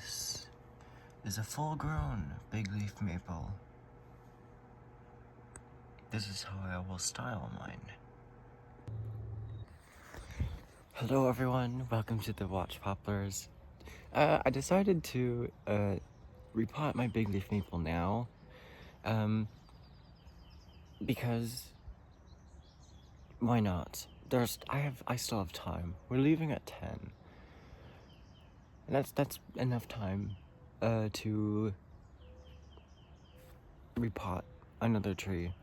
This is a full-grown bigleaf maple. This is how I will style mine. Hello everyone, welcome to the Watch Poplars. I decided to repot my bigleaf maple now, because why not? I still have time. We're leaving at 10. And that's enough time to repot another tree.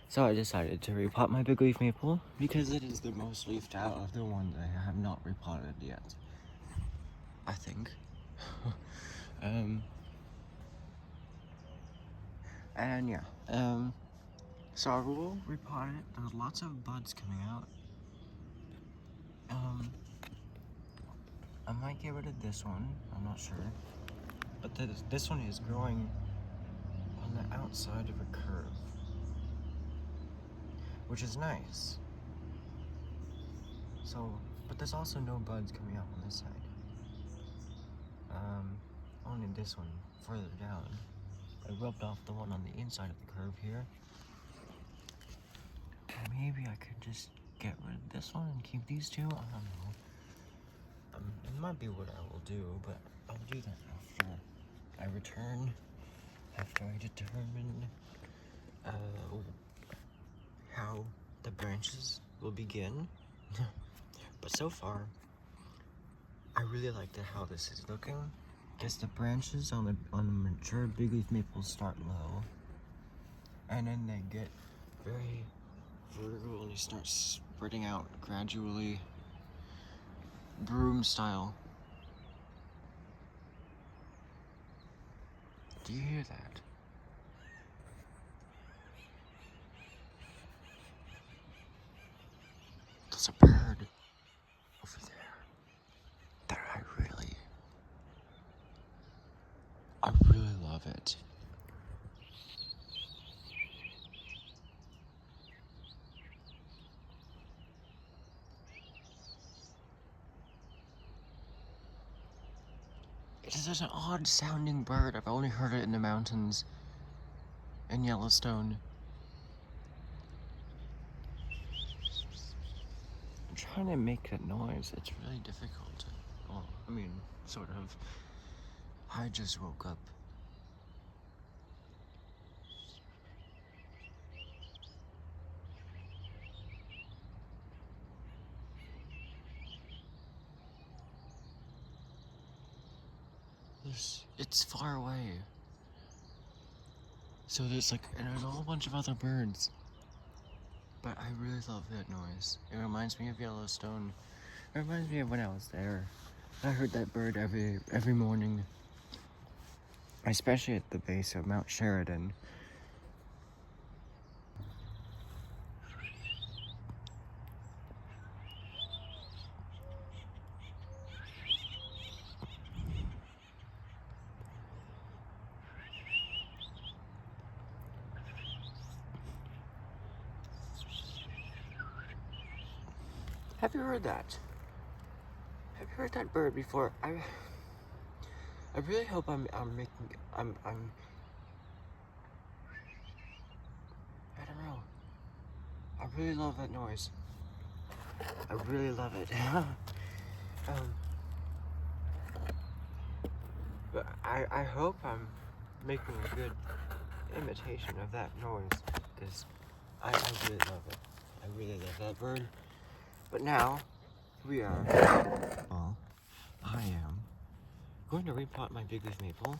So I decided to repot my bigleaf maple because it is the most leafed out of the ones I have not repotted yet, I think. And yeah, so I will repot it. There's lots of buds coming out. I might get rid of this one, I'm not sure. But this one is growing on the outside of a curve, which is nice. So, but there's also no buds coming out on this side. Only this one further down. I rubbed off the one on the inside of the curve here. Maybe I could just get rid of this one and keep these two. I don't know. It might be what I will do, but I'll do that after I return. After I determine how the branches will begin. But so far, I really like how this is looking. Guess the branches on the mature bigleaf maples start low, and then they get very vertical and they start spreading out gradually, broom style. Do you hear that? There's a bird over there that I really love it. It is such an odd sounding bird. I've only heard it in the mountains in Yellowstone. I'm trying to make that noise. It's really difficult. Well, I mean, sort of. I just woke up. It's far away. So there's a whole bunch of other birds. But I really love that noise. It reminds me of Yellowstone. It reminds me of when I was there. I heard that bird every morning. Especially at the base of Mount Sheridan. Have you heard that? Have you heard that bird before? I really hope I'm I don't know. I really love that noise. I really love it. But I hope I'm making a good imitation of that noise, because I really love it. I really love that bird. But now, I am going to repot my bigleaf maple.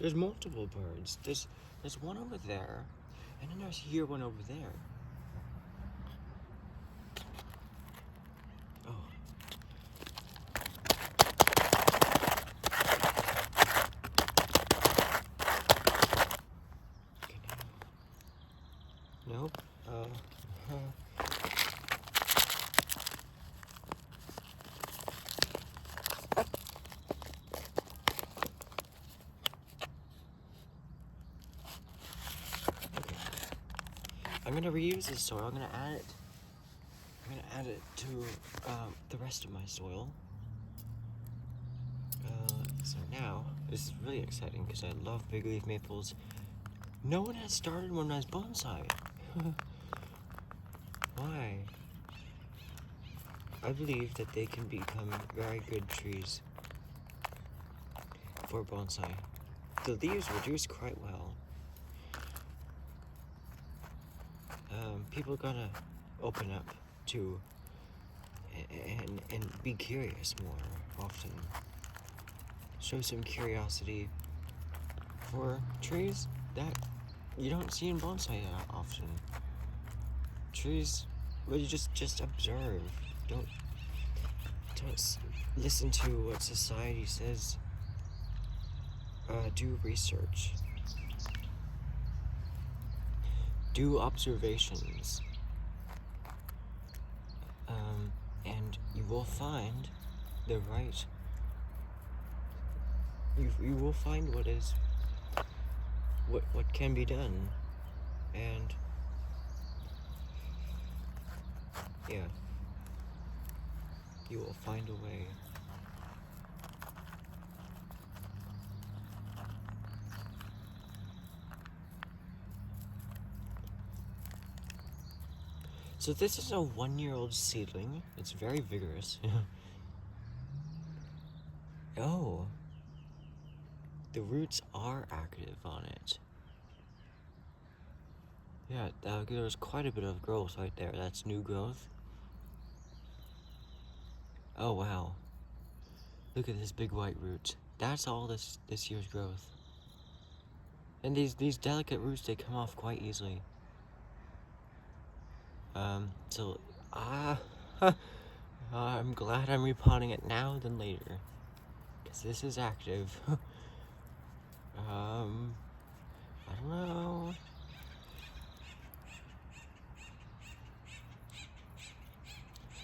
There's multiple birds. There's one over there, and then there's one over there. Oh. Okay, nope. I'm gonna reuse this soil. I'm gonna add it to the rest of my soil. now, this is really exciting because I love big leaf maples. No one has started one as bonsai. Why? I believe that they can become very good trees for bonsai. The leaves reduce quite well. People gotta open up to and be curious more often. Show some curiosity for trees that you don't see in bonsai often. Trees where you just observe. Don't listen to what society says. Do research. Do observations. And you will find the right. You will find what can be done, and yeah, you will find a way. So this is a 1-year-old seedling. It's very vigorous. Oh, the roots are active on it. Yeah, there's quite a bit of growth right there. That's new growth. Oh wow. Look at this big white root. That's all this year's growth. And these delicate roots, they come off quite easily. So I'm glad I'm repotting it now than later, because this is active. I don't know.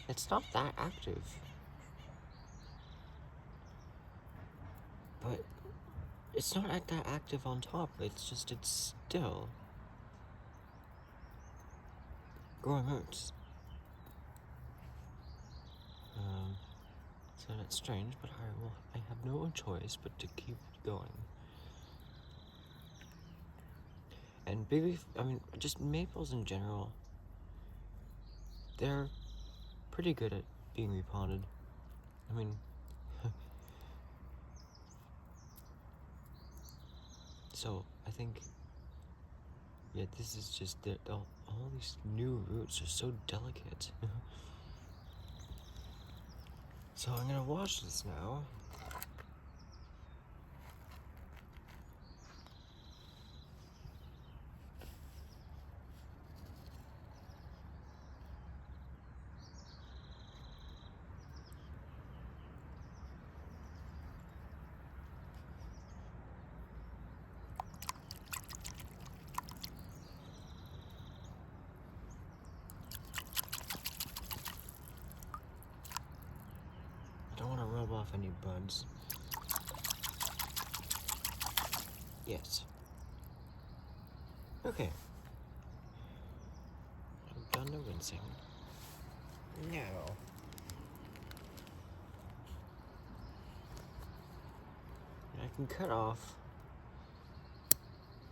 It's not that active, but it's not that active on top. It's still growing roots. So that's strange, but I have no choice but to keep going. And just maples in general, they're pretty good at being repotted. I mean, so I think, yeah, this is just all these new roots are so delicate. So I'm gonna wash this now. I don't want to rub off any buds. Yes. Okay. I'm done the rinsing. Now, I can cut off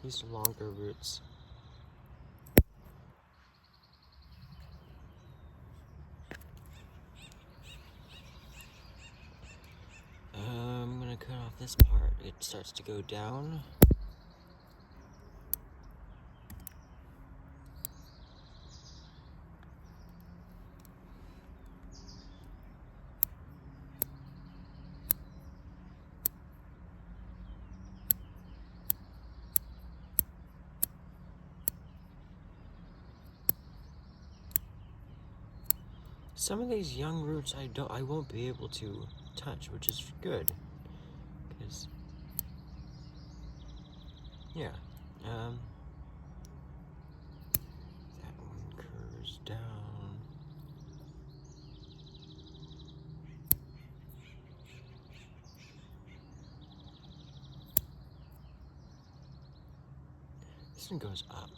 these longer roots. I'm gonna cut off this part. It starts to go down. Some of these young roots I won't be able to touch, which is good, because yeah, that one curves down. This one goes up.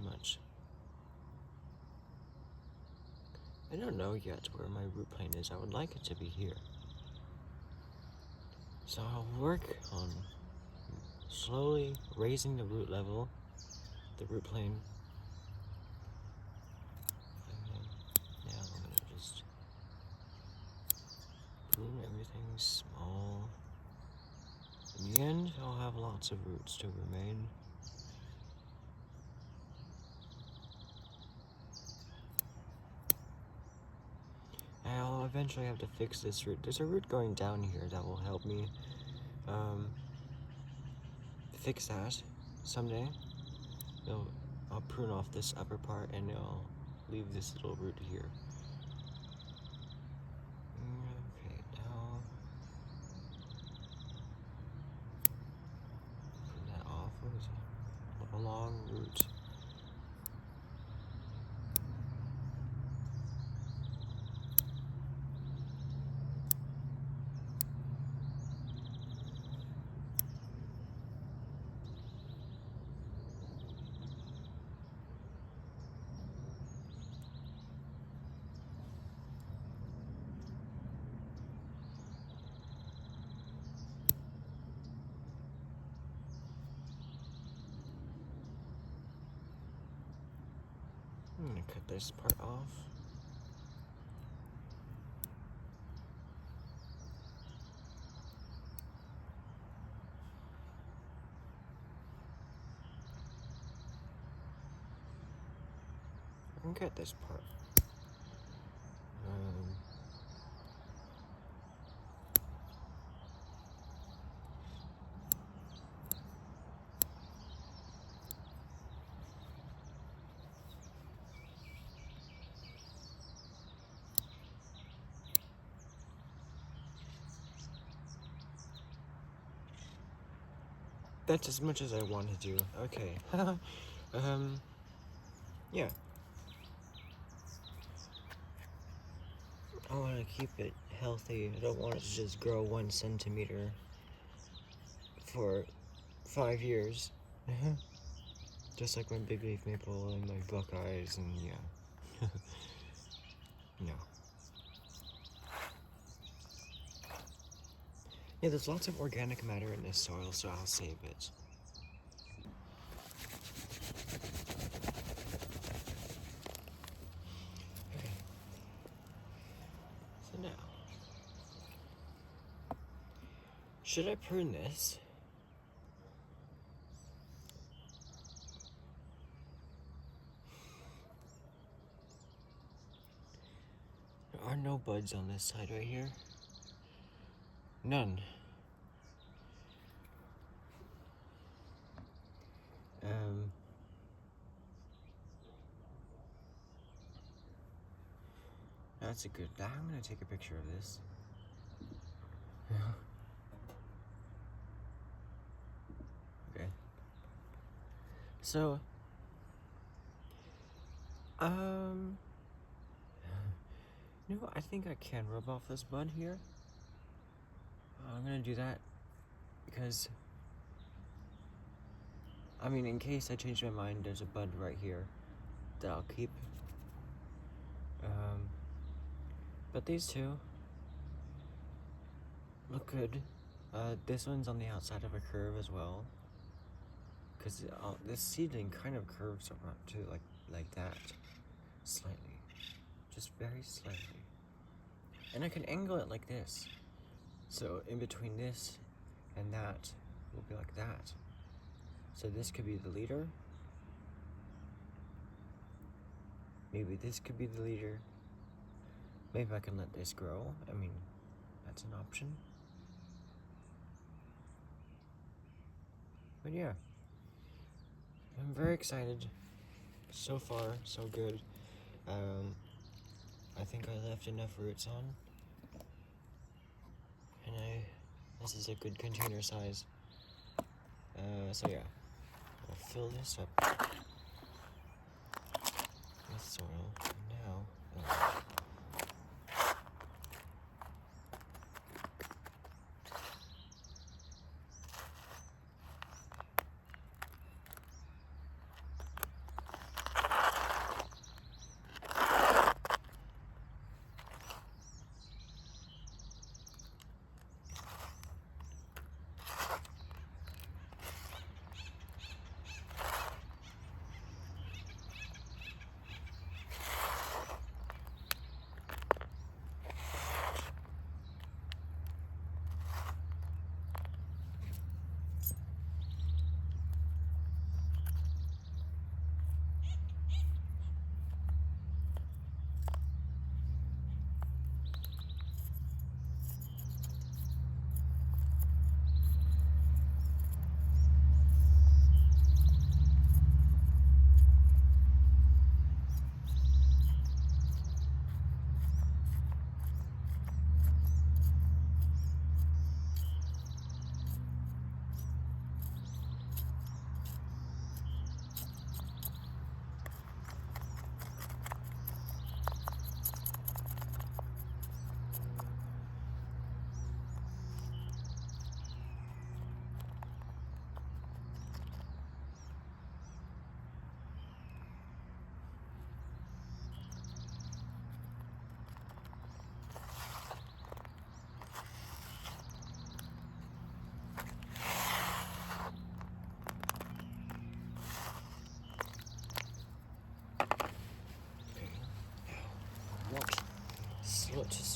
much. I don't know yet where my root plane is. I would like it to be here. So I'll work on slowly raising the root level, the root plane. And then now I'm gonna just prune everything small. In the end, I'll have lots of roots to remain. I'll eventually have to fix this root. There's a root going down here that will help me fix that someday. I'll prune off this upper part and I'll leave this little root here. Okay, now prune that off. What is it? A long root. I'm gonna cut this part off. And cut this part. That's as much as I want to do. Okay. Yeah. I want to keep it healthy. I don't want it to just grow 1 centimeter for 5 years. Just like my big leaf maple and my buckeyes and yeah. No. Yeah, there's lots of organic matter in this soil, so I'll save it. Okay. So now, should I prune this? There are no buds on this side right here. None. That's a good. I'm gonna take a picture of this. Okay. So, I think I can rub off this bud here. I'm gonna do that because, I mean, in case I change my mind, there's a bud right here that I'll keep. But these two look good. This one's on the outside of a curve as well, because this seedling kind of curves around too, like that, slightly, just very slightly. And I can angle it like this, so in between this and that will be like that. So this could be the leader. Maybe this could be the leader. Maybe I can let this grow. I mean, that's an option. But yeah, I'm very excited. So far, so good. I think I left enough roots on. And this is a good container size. So yeah, I'll fill this up with soil. And now,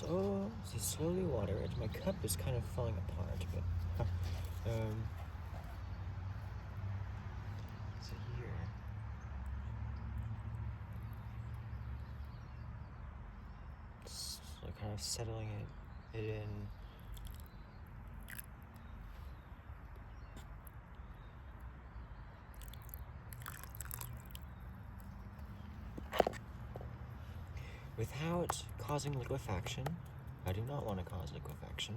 So slowly water it. My cup is kind of falling apart, but so here. Just like kind of settling it in. Without causing liquefaction. I do not want to cause liquefaction.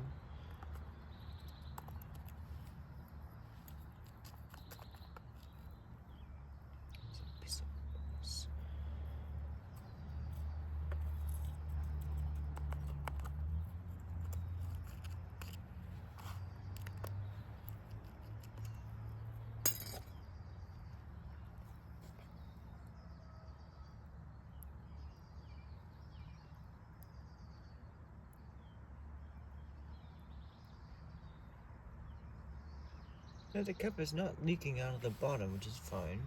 No, the cup is not leaking out of the bottom, which is fine.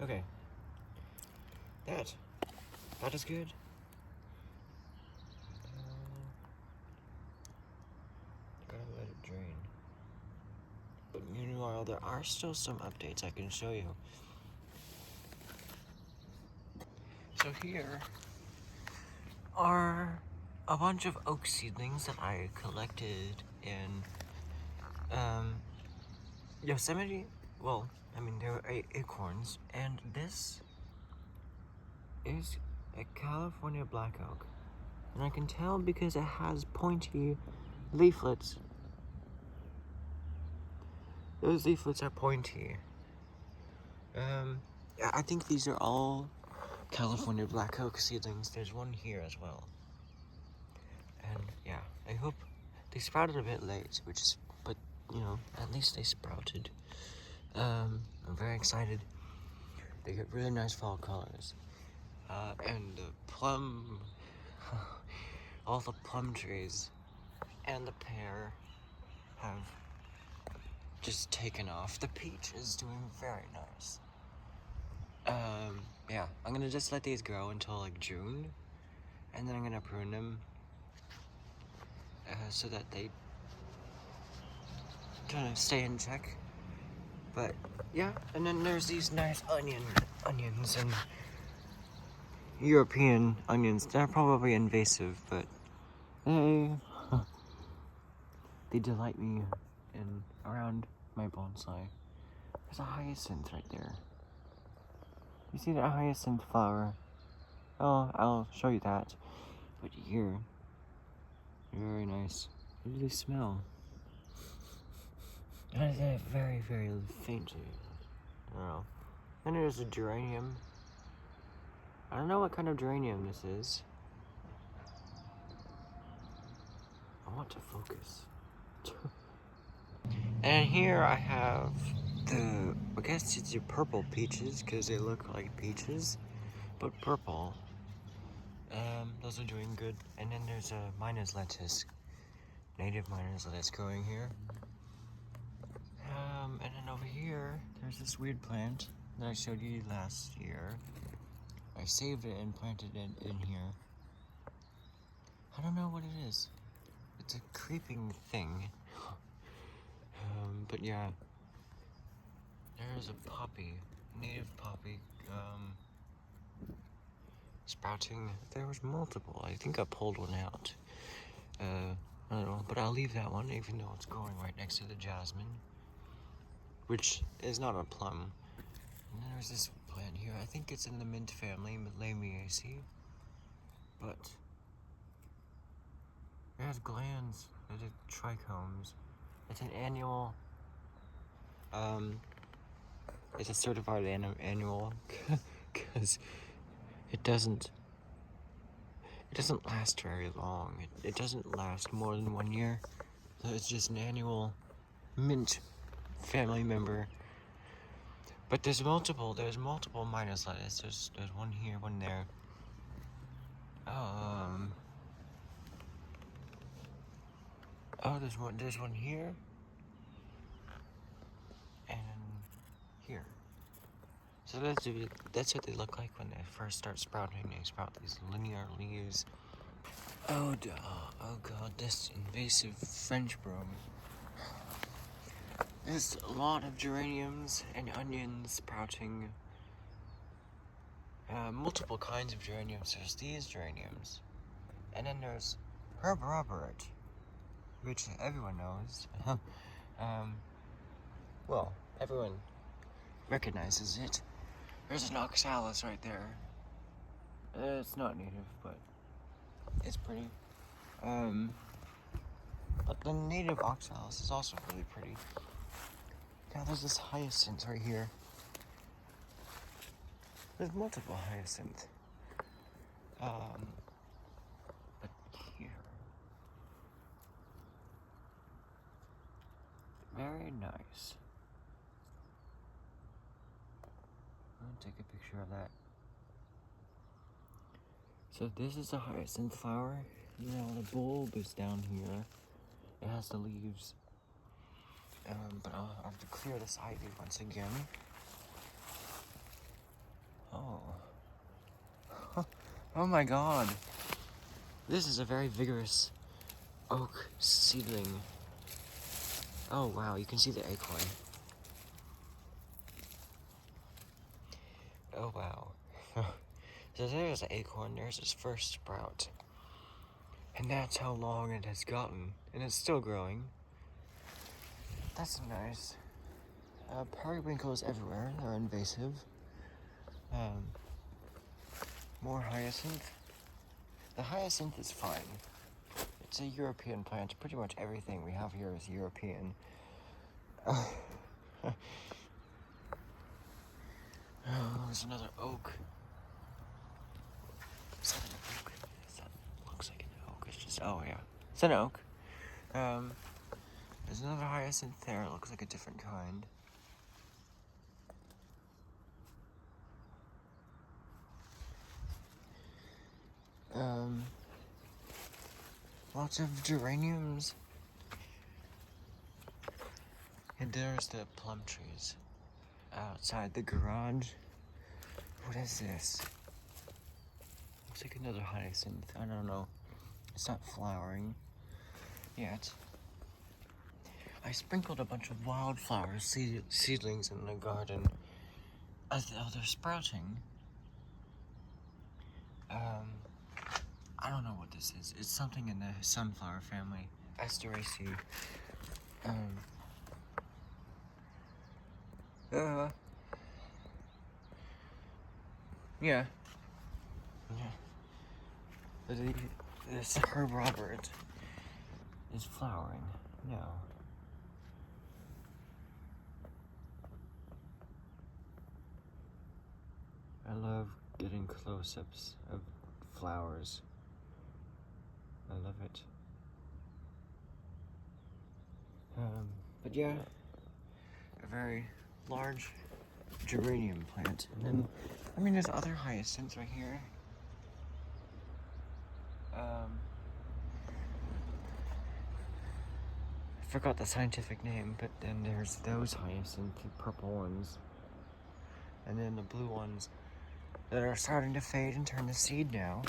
Okay. That is good. Gotta let it drain. But meanwhile, there are still some updates I can show you. So here are a bunch of oak seedlings that I collected in Yosemite. Well, I mean, there were acorns, and this is a California black oak. And I can tell because it has pointy leaflets. Those leaflets are pointy. I think these are all California black oak seedlings. There's one here as well. And yeah, I hope they sprouted a bit late, but you know, at least they sprouted. I'm very excited. They get really nice fall colors. And the plum, all the plum trees and the pear have just taken off. The peach is doing very nice. Yeah, I'm gonna just let these grow until like June, and then I'm gonna prune them so that they kind of stay in check. But yeah, and then there's these nice onions and European onions. They're probably invasive, but they delight me in around my bonsai. There's a hyacinth right there. You see that hyacinth flower? Oh, I'll show you that. But here, very nice. What do they smell? They're very, very faintly. I don't know. And there's a geranium. I don't know what kind of geranium this is. I want to focus. And here I have I guess it's your purple peaches, because they look like peaches, but purple. Those are doing good. And then there's a Minas lettuce, native Minas lettuce growing here. And then over here, there's this weird plant that I showed you last year. I saved it and planted it in here. I don't know what it is. It's a creeping thing. But yeah. There's a poppy, native poppy, sprouting. There was multiple. I think I pulled one out. I don't know, but I'll leave that one, even though it's growing right next to the jasmine, which is not a plum. And then there's this plant here. I think it's in the mint family, Lamiaceae, but it has glands. It has trichomes. It's an annual. It's a certified annual, because it doesn't last very long. It doesn't last more than 1 year. So it's just an annual mint family member. But there's multiple Minas lettuce. There's one here, one there. Oh, there's one here. So that's what they look like when they first start sprouting. They sprout these linear leaves. Oh god, this invasive French broom. There's a lot of geraniums and onions sprouting. Multiple kinds of geraniums. There's these geraniums. And then there's Herb Robert, which everyone knows. Well, everyone recognizes it. There's an oxalis right there. It's not native, but it's pretty. But the native oxalis is also really pretty. Now there's this hyacinth right here. There's multiple hyacinth. But here. Very nice. I'm gonna take a picture of that. So this is a hyacinth flower. Now the bulb is down here. It has the leaves. But I'll have to clear this ivy once again. Oh. Oh my god. This is a very vigorous oak seedling. Oh wow, you can see the acorn. Oh wow. So there's the acorn, there's its first sprout. And that's how long it has gotten. And it's still growing. That's nice. Periwinkles everywhere, they're invasive. More hyacinth. The hyacinth is fine. It's a European plant. Pretty much everything we have here is European. Oh, there's another oak. Is that an oak? That looks like an oak. It's just, oh yeah. It's an oak. There's another hyacinth there. It looks like a different kind. Lots of geraniums. And there's the plum trees outside the garage. What is this? Looks like another hyacinth. I don't know. It's not flowering yet. I sprinkled a bunch of wildflower seedlings in the garden. Oh, they're sprouting. I don't know what this is. It's something in the sunflower family. Asteraceae. Yeah. But this Herb Robert is flowering now. I love getting close-ups of flowers. I love it. But yeah, a very large geranium plant. And then, I mean, there's other hyacinths right here. I forgot the scientific name, but then there's those hyacinth, the purple ones. And then the blue ones that are starting to fade and turn to seed now.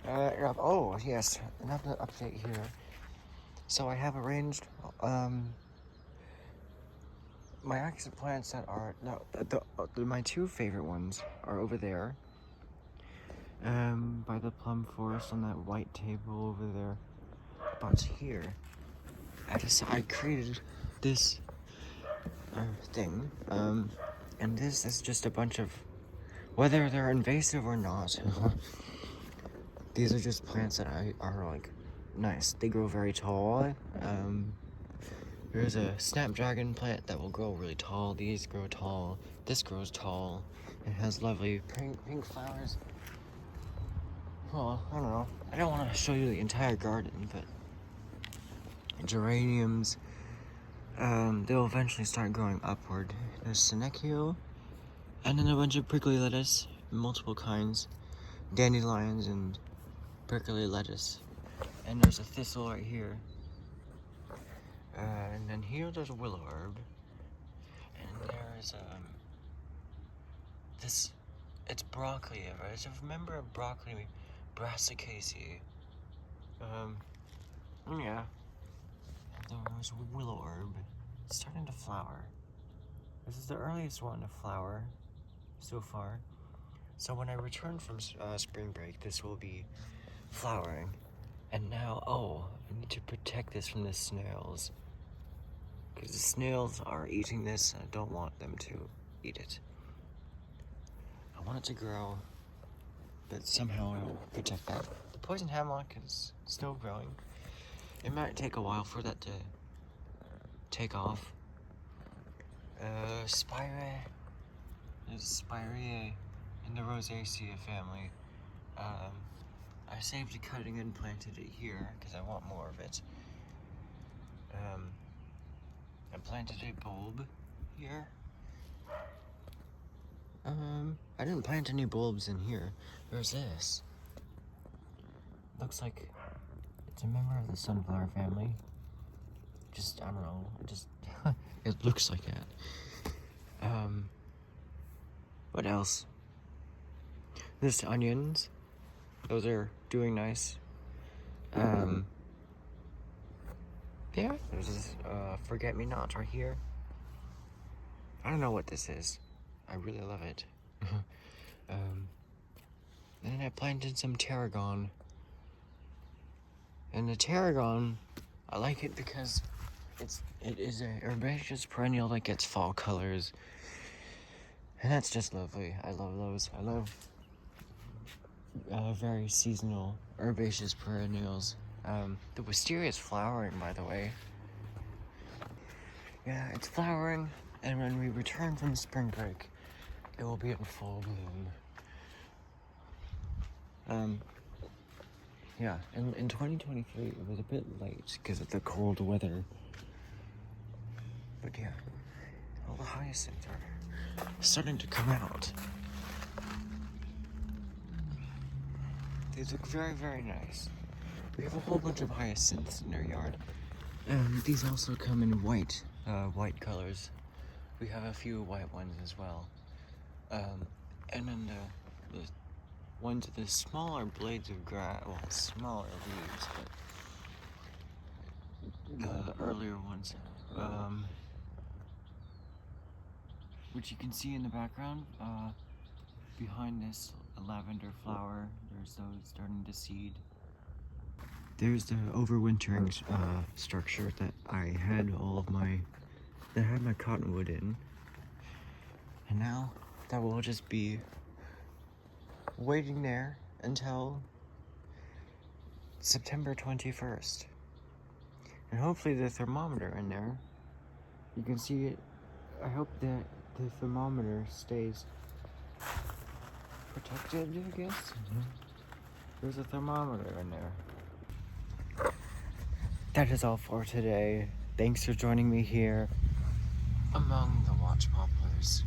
Oh, yes, another update here. So I have arranged, my accent plants that are, no, my two favorite ones are over there. By the plum forest on that white table over there. But here, I created this thing, and this is just a bunch of, whether they're invasive or not, these are just plants that are like nice. They grow very tall. There's a snapdragon plant that will grow really tall. These grow tall. This grows tall. It has lovely pink flowers. Well, I don't know. I don't want to show you the entire garden, but geraniums, they'll eventually start growing upward. There's Senecchio, and then a bunch of prickly lettuce, multiple kinds, dandelions and prickly lettuce. And there's a thistle right here. And then here there's a willow herb. And there's it's broccoli, right? It's a member of broccoli brassicaceae. Yeah. And there's willow herb. It's starting to flower. This is the earliest one to flower so far. So when I return from spring break, this will be flowering. And now, I need to protect this from the snails. Because the snails are eating this, and I don't want them to eat it. I want it to grow, but somehow I'll protect that. The poison hemlock is still growing. It might take a while for that to take off. There's Spirea in the Rosaceae family. I saved a cutting and planted it here because I want more of it. I planted a bulb here. I didn't plant any bulbs in here. There's this. Looks like it's a member of the sunflower family. I don't know, it looks like that. What else? There's onions. Those are doing nice. Yeah, there's this forget-me-not right here. I don't know what this is. I really love it. And then I planted some tarragon. And the tarragon, I like it because it is a herbaceous perennial that gets fall colors. And that's just lovely. I love those. I love very seasonal herbaceous perennials. The wisteria is flowering, by the way. Yeah, it's flowering, and when we return from spring break, it will be in full bloom. Yeah, in 2023, it was a bit late because of the cold weather. But yeah, all the hyacinths are starting to come out. They look very, very nice. We have a whole bunch of hyacinths in our yard. These also come in white colors. We have a few white ones as well. And then the ones with the smaller blades of grass, well, smaller leaves, but the earlier ones, which you can see in the background, behind this lavender flower, there's those starting to seed. There's the overwintering structure that I had that had my cottonwood in. And now that will just be waiting there until September 21st. And hopefully the thermometer in there, you can see it. I hope that the thermometer stays protected, I guess. There's a thermometer in there. That is all for today. Thanks for joining me here among the watch poplars.